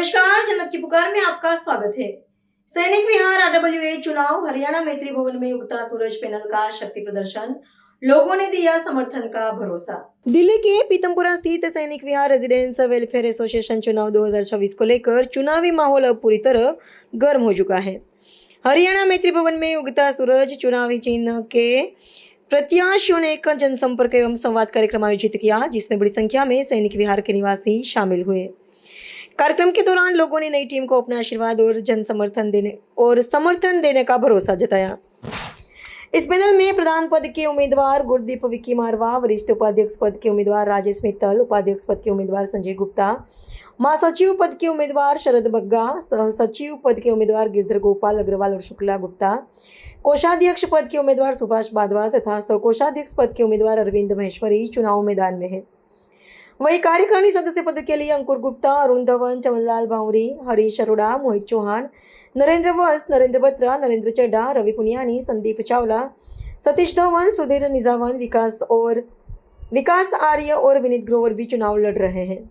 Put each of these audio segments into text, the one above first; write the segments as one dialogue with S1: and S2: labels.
S1: नमस्कार, जन्नत की पुकार में आपका स्वागत है। सैनिक विहार आरडब्ल्यूए चुनाव, हरियाणा मैत्री भवन में उगता सूरज पैनल का शक्ति प्रदर्शन, लोगों ने दिया समर्थन का भरोसा। दिल्ली के पीतमपुरा स्थित सैनिक विहार रेजिडेंस वेलफेयर एसोसिएशन चुनाव 2026 को लेकर चुनावी माहौल अब पूरी तरह गर्म हो चुका है। हरियाणा मैत्री भवन में उगता सूरज चुनावी चिन्ह के प्रत्याशियों ने एक जनसंपर्क एवं संवाद कार्यक्रम आयोजित किया, जिसमें बड़ी संख्या में सैनिक विहार के निवासी शामिल हुए। कार्यक्रम के दौरान लोगों ने नई टीम को अपना आशीर्वाद और समर्थन देने का भरोसा जताया। इस पैनल में प्रधान पद के उम्मीदवार गुरदीप विक्की मारवा, वरिष्ठ उपाध्यक्ष पद के उम्मीदवार राजेश मित्तल, उपाध्यक्ष पद के उम्मीदवार संजय गुप्ता, महासचिव पद के उम्मीदवार शरद बग्गा, सह सचिव पद के उम्मीदवार गिरधर गोपाल अग्रवाल और शुक्ला गुप्ता, कोषाध्यक्ष पद के उम्मीदवार सुभाष बादवा तथा सह कोषाध्यक्ष पद के उम्मीदवार अरविंद महेश्वरी चुनाव मैदान में है। वही कार्यकारिणी सदस्य पद के लिए अंकुर गुप्ता, अरुण धवन, चमनलाल भावरी, हरीश अरोड़ा, मोहित चौहान, नरेंद्र वंश, नरेंद्र बत्रा, नरेंद्र चड्डा, रवि पुनियानी, संदीप चावला, सतीश धवन, सुधीर निजावन, विकास आर्य और विनीत ग्रोवर भी चुनाव लड़ रहे हैं।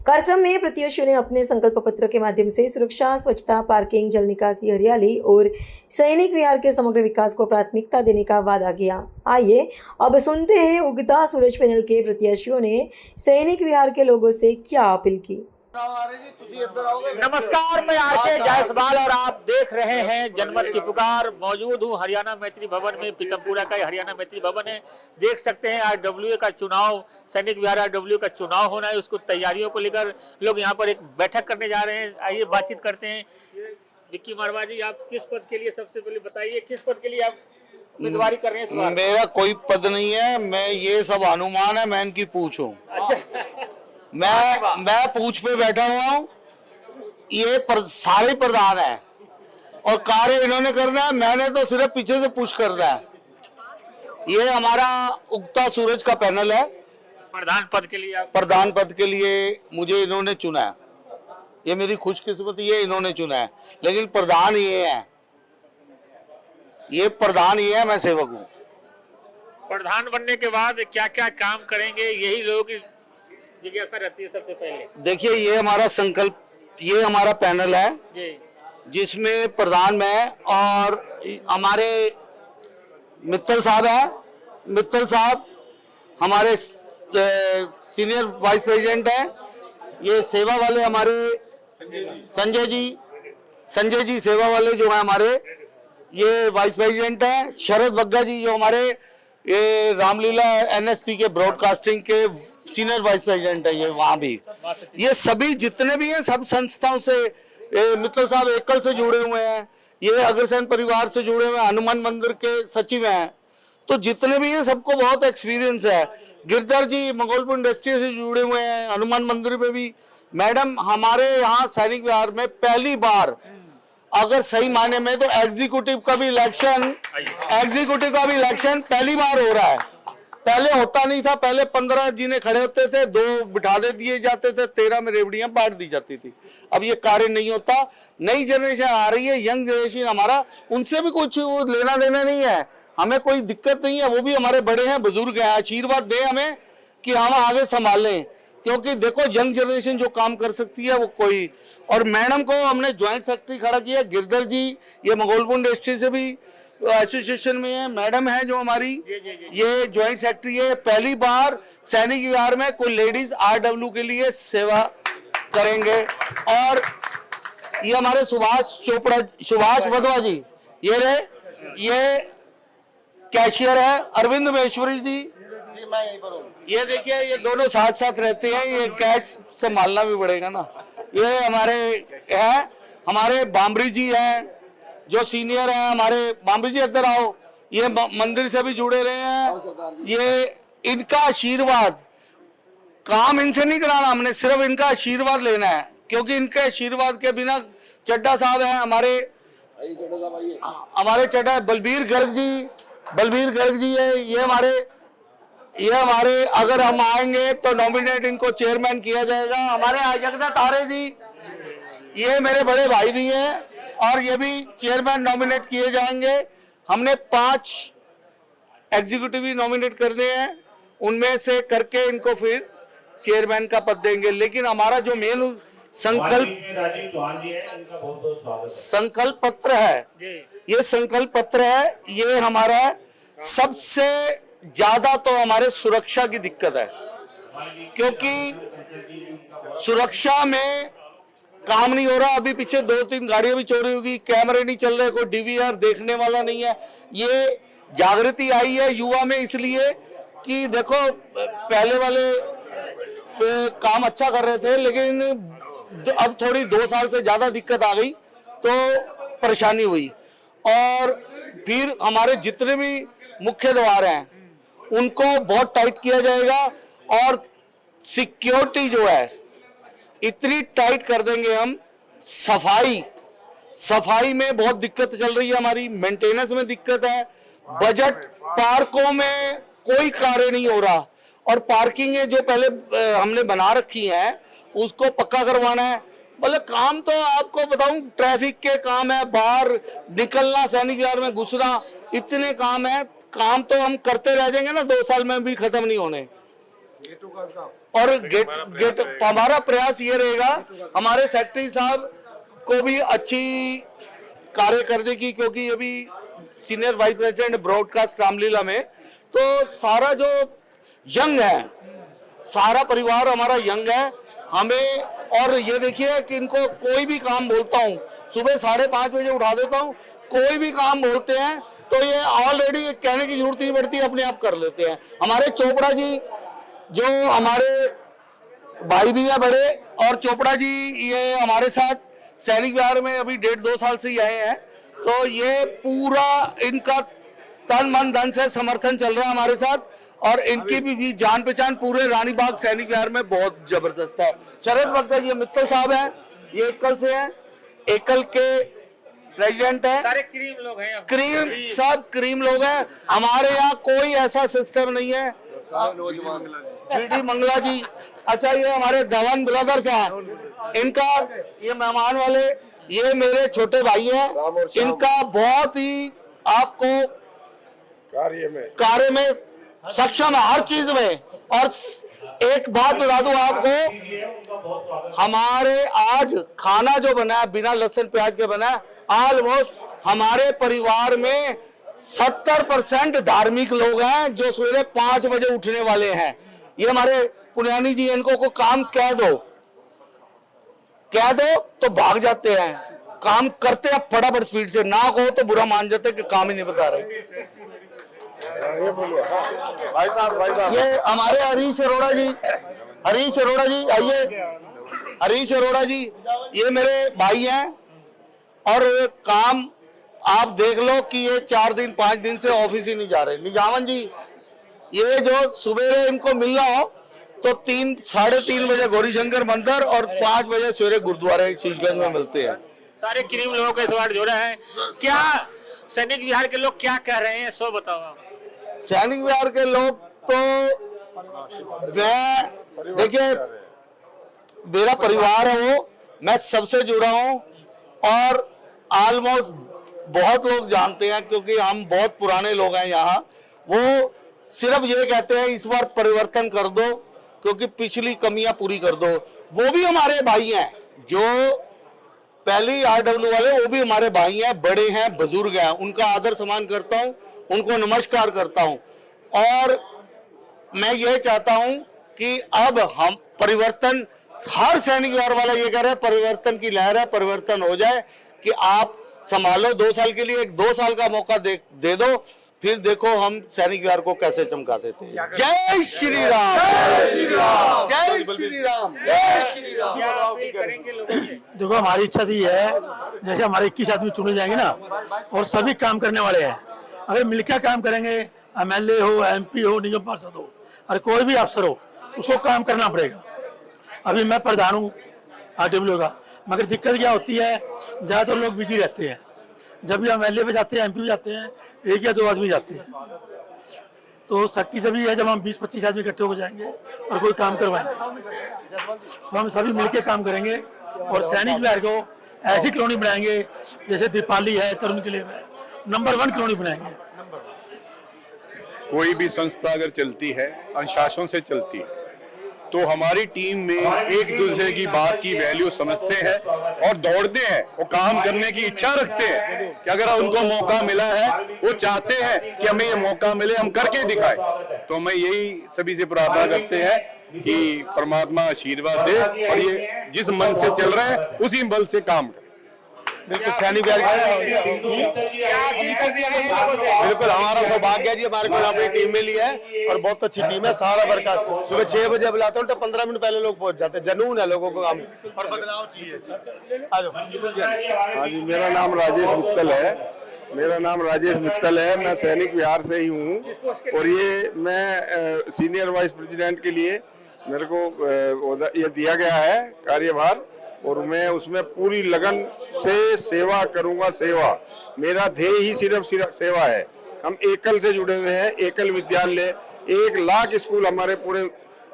S1: कार्यक्रम में प्रत्याशियों ने अपने संकल्प पत्र के माध्यम से सुरक्षा, स्वच्छता, पार्किंग, जल निकासी, हरियाली और सैनिक विहार के समग्र विकास को प्राथमिकता देने का वादा किया। आइए अब सुनते हैं उगता सूरज पैनल के प्रत्याशियों ने सैनिक विहार के लोगों से क्या अपील की।
S2: नमस्कार, मैं आरके जायसवाल और आप देख रहे हैं जनमत की पुकार। मौजूद हूँ हरियाणा मैत्री भवन में। पीतमपुरा का हरियाणा मैत्री भवन है। देख सकते हैं आरडब्ल्यूए का चुनाव, सैनिक विहार आरडब्ल्यू का चुनाव होना है, उसको तैयारियों को लेकर लोग यहाँ पर एक बैठक करने जा रहे हैं। आइए बातचीत करते हैं। विक्की मारवा जी, आप किस पद के लिए, सबसे पहले बताइए किस पद के लिए आप उम्मीदवारी कर रहे हैं इस बार? मेरा
S3: कोई पद नहीं है, मैं ये सब अनुमान है, मैं इनकी पूछ हूँ।
S2: अच्छा।
S3: मैं पूछ पे बैठा हुआ हूँ। ये सारे प्रधान है और कार्य इन्होंने करना है, मैंने तो सिर्फ पीछे से पुश करना है। ये हमारा उगता सूरज का पैनल है।
S2: प्रधान पद के लिए
S3: प्रधान पद के लिए मुझे इन्होंने चुना है। ये मेरी खुशकिस्मती है, इन्होंने चुना है। लेकिन प्रधान ये है, मैं सेवक हूँ।
S2: प्रधान बनने के बाद क्या क्या काम करेंगे, यही लोगों की जिज्ञासा रहती है। सबसे पहले
S3: देखिए, ये हमारा संकल्प, ये हमारा पैनल है जिसमें प्रधान में और हमारे मित्तल साहब है। मित्तल साहब हमारे सीनियर वाइस प्रेसिडेंट हैं। ये सेवा वाले हमारे संजय जी सेवा वाले जो हैं हमारे, ये वाइस प्रेसिडेंट हैं। शरद बग्गा जी जो हमारे ये रामलीला एनएसपी के ब्रॉडकास्टिंग के सीनियर वाइस प्रेसिडेंट है, ये वहाँ भी। ये सभी जितने भी हैं सब संस्थाओं से, मित्तल साहब एकल से जुड़े हुए हैं, ये अग्रसेन परिवार से जुड़े हुए हैं, हनुमान मंदिर के सचिव हैं। तो जितने भी हैं सबको बहुत एक्सपीरियंस है। गिरधर जी मंगोलपुर इंडस्ट्री से जुड़े हुए हैं, हनुमान मंदिर में भी। मैडम हमारे यहाँ सैनिक विहार में पहली बार, अगर सही मायने में तो एग्जीक्यूटिव का भी इलेक्शन पहली बार हो रहा है। पहले होता नहीं था। पहले 15 जीने खड़े होते थे, 2 बिठा दे दिए जाते थे, 13 में रेवड़ियां बांट दी जाती थी। अब ये कार्य नहीं होता। नई जनरेशन आ रही है, यंग जनरेशन हमारा, उनसे भी कुछ लेना देना नहीं है, हमें कोई दिक्कत नहीं है। वो भी हमारे बड़े हैं, बुजुर्ग हैं, आशीर्वाद दें हमें कि हम आगे संभालें। क्योंकि देखो, यंग जनरेशन जो काम कर सकती है वो कोई। और मैडम को हमने ज्वाइंट सेक्रेटरी खड़ा किया। गिरधर जी ये मंगोलपुर इंडस्ट्री से भी एसोसिएशन में है। मैडम है जो हमारी, ये ज्वाइंट सेक्रेटरी है। पहली बार सैनिक विहार में कोई लेडीज आरडब्ल्यू के लिए सेवा करेंगे। और ये हमारे सुभाष बदवा जी, ये रहे, ये कैशियर है। अरविंद महेश्वरी जी, मैं यहीं पर हूँ। ये देखिए, ये दोनों साथ साथ रहते हैं, ये कैश संभालना भी पड़ेगा ना। ये हमारे हैं, हमारे बामरी जी हैं जो सीनियर हैं हमारे। बामरी जी इधर आओ, ये मंदिर से भी जुड़े रहे हैं। ये इनका आशीर्वाद, काम इनसे नहीं कराना हमने, सिर्फ इनका आशीर्वाद लेना है। क्योंकि इनके आशीर्वाद के बिना, चड्डा साहब हैं हमारे चड्डा, बलबीर गर्ग जी है। ये हमारे अगर हम आएंगे तो नॉमिनेट इनको चेयरमैन किया जाएगा। हमारे जगदत्त आर्य जी, ये मेरे बड़े भाई भी हैं और ये भी चेयरमैन नॉमिनेट किए जाएंगे। हमने 5 एग्जीक्यूटिव नॉमिनेट करने हैं, उनमें से करके इनको फिर चेयरमैन का पद देंगे। लेकिन हमारा जो मेन
S4: राजीव चौहान जी है, इनका बहुत बहुत स्वागत है।
S3: संकल्प पत्र है, ये संकल्प पत्र है। ये हमारा सबसे ज्यादा तो हमारे सुरक्षा की दिक्कत है, क्योंकि सुरक्षा में काम नहीं हो रहा। अभी पीछे 2-3 गाड़ियां भी चोरी होगी, कैमरे नहीं चल रहे, कोई डीवीआर देखने वाला नहीं है। ये जागृति आई है युवा में इसलिए कि देखो पहले वाले काम अच्छा कर रहे थे, लेकिन अब थोड़ी 2 साल से ज्यादा दिक्कत आ गई तो परेशानी हुई। और फिर हमारे जितने भी मुख्य द्वार हैं उनको बहुत टाइट किया जाएगा, और सिक्योरिटी जो है इतनी टाइट कर देंगे हम। सफाई में बहुत दिक्कत चल रही है हमारी, मेंटेनेंस में दिक्कत है, बजट पार्कों में कोई कार्य नहीं हो रहा, और पार्किंगें जो पहले हमने बना रखी हैं उसको पक्का करवाना है। मतलब काम तो आपको बताऊं, ट्रैफिक के काम है, बाहर निकलना, सैनिक विहार में घुसना, इतने काम है। काम तो हम करते रह जाएंगे ना, 2 साल में भी खत्म नहीं होने। और गेट हमारा प्रयास ये रहेगा, हमारे सेक्रेटरी साहब को भी अच्छी कार्य करने की, क्योंकि अभी senior vice president broadcast Ramlila में, तो सारा जो यंग है, सारा परिवार हमारा यंग है हमें। और ये देखिए कि इनको कोई भी काम बोलता हूँ, सुबह 5:30 बजे उठा देता हूँ, कोई भी काम बोलते हैं तो ये ऑलरेडी कहने की जरूरत नहीं पड़ती, अपने आप कर लेते हैं। हमारे चोपड़ा जी जो हमारे भाई भी है बड़े, और चोपड़ा जी ये हमारे साथ सैनिक विहार में अभी 1.5-2 साल से ही आए हैं, तो ये पूरा इनका तन मन धन से समर्थन चल रहा है हमारे साथ। और इनकी भी जान पहचान पूरे रानी बाग सैनिक विहार में बहुत जबरदस्त है। शरद बग्गर ये मित्तल साहब हैं, ये एकल से हैं, एकल के प्रेसिडेंट है।
S2: सारे क्रीम लोग हैं,
S3: सब क्रीम लोग हैं। हमारे यहाँ कोई ऐसा सिस्टम नहीं है। बीडी मंगला जी, अच्छा ये हमारे धवन ब्रदर्स हैं, इनका ये मेहमान वाले, ये मेरे छोटे भाई हैं, इनका बहुत ही आपको कार्य में सक्षम है हर चीज में। और एक बात बता दूं आपको, हमारे आज खाना जो बना है बिना लहसुन प्याज के बना है, ऑलमोस्ट हमारे परिवार में 70% धार्मिक लोग हैं जो सवेरे 5 बजे उठने वाले हैं। ये हमारे पुण्यानी जी, इनको को काम कह दो तो भाग जाते हैं, काम करते हैं फटाफट स्पीड से, ना कहो तो बुरा मान जाते कि काम ही नहीं बता रहे। भाई साहब ये हमारे हरीश अरोड़ा जी आइए। हरीश अरोड़ा जी ये मेरे भाई हैं, और काम आप देख लो कि ये 4-5 दिन से ऑफिस ही नहीं जा रहे। निजामन जी ये जो सुबह इनको मिलना हो तो 3-3:30 बजे गौरीशंकर मंदिर और 5 बजे सवेरे गुरुद्वारे शीशगंज में मिलते हैं।
S2: सारे क्रीम लोगों के साथ जोड़ा है। क्या सैनिक विहार के लोग क्या कह रहे हैं, सो बताओ आप।
S3: सैनिक विहार के लोग तो मैं देखिए मेरा परिवार है वो, मैं सबसे जुड़ा हूँ, और ऑलमोस्ट बहुत लोग जानते हैं क्योंकि हम बहुत पुराने लोग हैं यहाँ। वो सिर्फ ये कहते हैं इस बार परिवर्तन कर दो क्योंकि पिछली कमियां पूरी कर दो। वो भी हमारे भाई हैं, जो पहली RW वाले, वो भी हमारे भाई हैं, बड़े हैं, बुजुर्ग हैं, उनका आदर सम्मान करता हूं, उनको नमस्कार करता हूं। और मैं ये चाहता हूं कि अब हम परिवर्तन, हर सैनिक विहार वाला ये कह रहा है परिवर्तन की लहर है, परिवर्तन हो जाए कि आप संभालो 2 साल के लिए, 2 साल का मौका दे दो, फिर देखो हम सैनिक विहार को कैसे चमका देते हैं। जय श्री राम, जय श्री राम, जय श्री राम, जय श्री राम।
S5: देखो हमारी इच्छा थी है, जैसे हमारे 21 आदमी चुने जाएंगे ना, और सभी काम करने वाले हैं, अगर मिलकर काम करेंगे, MLA हो, MP हो, निगम पार्षद हो, और कोई भी अफसर हो, उसको काम करना पड़ेगा। अभी मैं प्रधान हूँ RW का, मगर दिक्कत क्या होती है, ज़्यादातर लोग बिजी रहते हैं। जब भी MLA पे जाते हैं, MP पे जाते हैं, 1 या 2 आदमी जाते हैं, तो शक्ति जब है जब हम 20-25 आदमी इकट्ठे हो जाएंगे और कोई काम करवाएंगे, तो हम सभी मिलके काम करेंगे और सैनिक विहार को ऐसी कॉलोनी बनाएंगे जैसे दीपाली है, तरुण किले में नंबर 1 कॉलोनी बनाएंगे।
S6: कोई भी संस्था अगर चलती है अनुशासन से चलती है, तो हमारी टीम में एक दूसरे की बात की वैल्यू समझते हैं और दौड़ते हैं, वो काम करने की इच्छा रखते हैं कि अगर उनको मौका मिला है वो चाहते हैं कि हमें ये मौका मिले, हम करके दिखाएं। तो मैं यही सभी से प्रार्थना करते हैं कि परमात्मा आशीर्वाद दे और ये जिस मन से चल रहे हैं उसी बल से काम करें।
S3: बिल्कुल सैनिक विहार बिल्कुल हमारा सौभाग्य है जी, हमारे को यहाँ पे टीम मिली है और बहुत अच्छी टीम है। सारा वर्कर सुबह 6 बजे बुलाते हैं तो 15 मिनट पहले लोग पहुंच जाते हैं। जुनून है लोगों को काम और बदलाव चाहिए। हाँ जी, मेरा नाम राजेश मित्तल है। मैं सैनिक विहार से ही हूँ और ये मैं सीनियर वाइस प्रेसिडेंट के लिए मेरे को ये दिया गया है कार्यभार और मैं उसमें पूरी लगन से सेवा करूंगा। सेवा मेरा ध्येय ही सिर्फ सेवा है। हम एकल से जुड़े हुए हैं, एकल विद्यालय 1 लाख स्कूल हमारे पूरे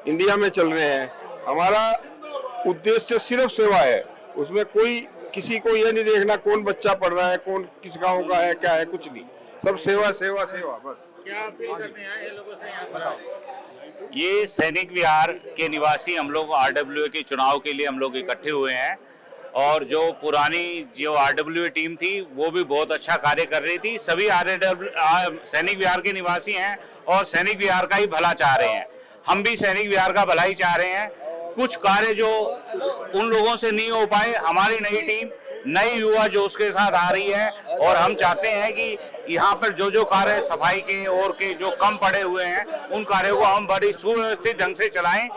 S3: इंडिया में चल रहे हैं। हमारा उद्देश्य सिर्फ सेवा है, उसमें कोई किसी को यह नहीं देखना कौन बच्चा पढ़ रहा है, कौन किस गांव का है, क्या है, कुछ नहीं, सब सेवा सेवा सेवा बस।
S2: क्या अपील करने आए हैं लोगों से यहाँ पर?
S7: ये सैनिक विहार के निवासी हम लोग RWA के चुनाव के लिए हम लोग इकट्ठे हुए हैं और जो पुरानी जो RWA टीम थी वो भी बहुत अच्छा कार्य कर रही थी। सभी सैनिक विहार के निवासी हैं और सैनिक विहार का ही भला चाह रहे हैं। हम भी सैनिक विहार का भला ही चाह रहे हैं। कुछ कार्य जो उन लोगों से नहीं हो पाए, हमारी नई टीम नई युवा जोश के साथ आ रही है और हम चाहते हैं कि यहाँ पर जो कार्य सफाई के और के जो कम पड़े हुए हैं उन कार्यों को हम बड़ी सुव्यवस्थित ढंग से चलाएं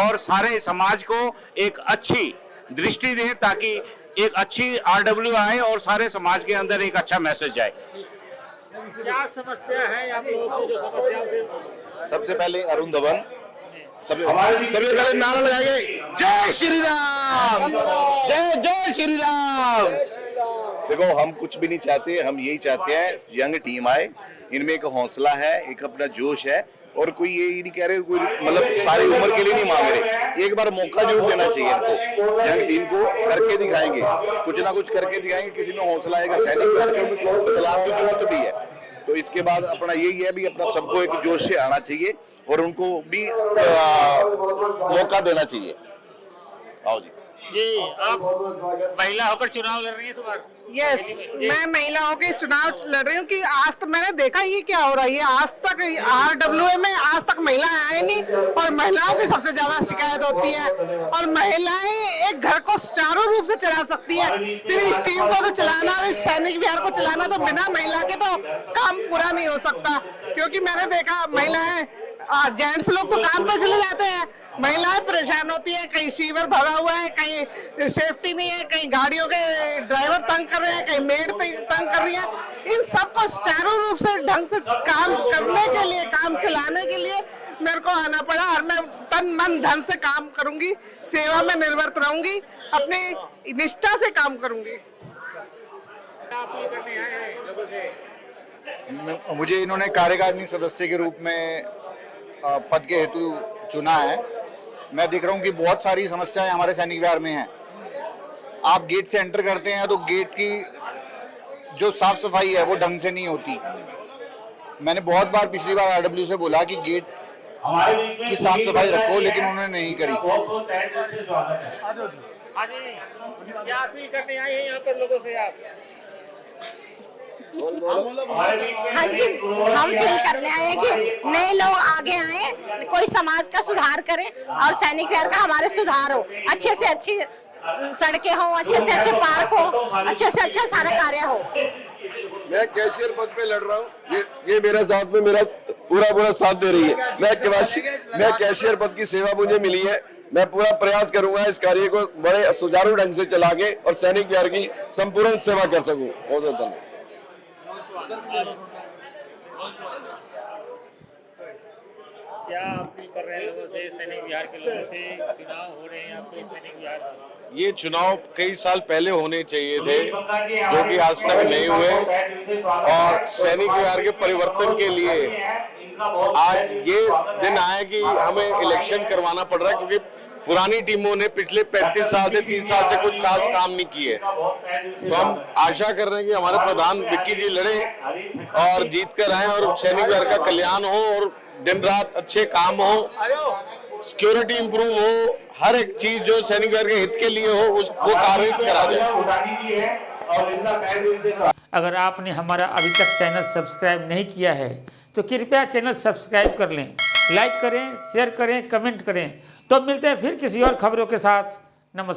S7: और सारे समाज को एक अच्छी दृष्टि दें ताकि एक अच्छी RWA आए और सारे समाज के अंदर एक अच्छा मैसेज जाए।
S2: क्या समस्या है आप लोगों की? जो समस्या से
S6: सबसे पहले अरुण धवन सबसे पहले नारा लगाएंगे, जय श्री राम, जय श्री राम। देखो हम कुछ भी नहीं चाहते, हम यही चाहते हैं यंग टीम आए, इनमें एक हौसला है, एक अपना जोश है और कोई ये नहीं कह रहे कोई मतलब सारी उम्र के लिए नहीं मांग रहे। एक बार मौका जरूर देना चाहिए इनको, यंग टीम को करके दिखाएंगे, कुछ ना कुछ करके दिखाएंगे, किसी में हौसला आएगा। सैनिक बदलाव की जरूरत भी है तो इसके बाद अपना यही है भी अपना सबको एक जोश से आना चाहिए और उनको भी मौका देना चाहिए। आओ जी,
S2: आप महिला होकर चुनाव लड़ रही हैं इस बार?
S8: यस, मैं महिलाओं के चुनाव लड़ रही हूँ कि आज तक मैंने देखा ये क्या हो रहा है। आज तक RWA में आज तक महिलाएं आए नहीं और महिलाओं की सबसे ज्यादा शिकायत होती है और महिलाएं एक घर को सुचारू रूप से चला सकती है, फिर इस टीम को तो चलाना और इस सैनिक विहार को चलाना तो बिना महिला के तो काम पूरा नहीं हो सकता। क्योंकि मैंने देखा महिलाएं जेंट्स लोग तो काम पे चले जाते हैं, महिलाएं परेशान होती हैं, कहीं सीवर भरा हुआ है, कहीं सेफ्टी नहीं है, कहीं गाड़ियों के ड्राइवर तंग कर रहे हैं, कहीं मेड तंग कर रही है। इन सबको सुचारू रूप से ढंग से काम करने के लिए, काम चलाने के लिए मेरे को आना पड़ा और मैं तन मन धन से काम करूंगी, सेवा में निर्वत रहूंगी, अपनी निष्ठा से काम करूंगी।
S6: मुझे इन्होंने कार्यकारिणी सदस्य के रूप में पद के हेतु चुना है। मैं देख रहा हूँ कि बहुत सारी समस्याएं हमारे सैनिक विहार में हैं। आप गेट से एंटर करते हैं तो गेट की जो साफ सफाई है वो ढंग से नहीं होती। मैंने बहुत बार पिछली बार RWA से बोला कि गेट की साफ सफाई रखो, लेकिन उन्होंने नहीं करी।
S2: क्या अपील करने आए हैं यहाँ पर लोगों से आप?
S9: हाँ जी, हम फील करने आए हैं कि नए लोग आगे आए, कोई समाज का सुधार करे और सैनिक विहार का हमारे सुधार हो, अच्छे से अच्छी सड़कें हो, अच्छे से अच्छे पार्क हो, अच्छे से अच्छा सारा कार्य हो।
S3: मैं कैशियर पद पे लड़ रहा हूँ, ये मेरा साथ में मेरा पूरा साथ दे रही है। मैं कैशियर पद की सेवा मुझे मिली है। मैं पूरा प्रयास करूंगा इस कार्य को बड़े सुचारू ढंग से चला के और सैनिक विहार की संपूर्ण सेवा कर सकूं। बहुत धन्यवाद।
S2: क्या अपील कर रहे हैं लोगों से, सैनिक विहार के लोगों से? चुनाव हो रहे हैं आपके सैनिक विहार में।
S3: ये चुनाव कई साल पहले होने चाहिए थे जो कि आज तक नहीं हुए और सैनिक विहार के परिवर्तन के लिए आज ये दिन आया कि हमें इलेक्शन करवाना पड़ रहा है क्योंकि पुरानी टीमों ने पिछले 35 साल से 30 साल से कुछ खास काम नहीं किए। तो हम आशा कर रहे हैं कि हमारे प्रधान विक्की जी लड़े और जीत कर आए और सैनिक विहार का कल्याण हो और दिन रात अच्छे काम हो सिक्योरिटी इंप्रूव हो, हर एक चीज जो सैनिक विहार के हित के लिए हो वो कार्य करा जाए।
S2: अगर आपने हमारा अभी तक चैनल सब्सक्राइब नहीं किया है तो कृपया चैनल सब्सक्राइब कर लें, लाइक करें, शेयर करें, कमेंट करें। तो मिलते हैं फिर किसी और खबरों के साथ। नमस्कार।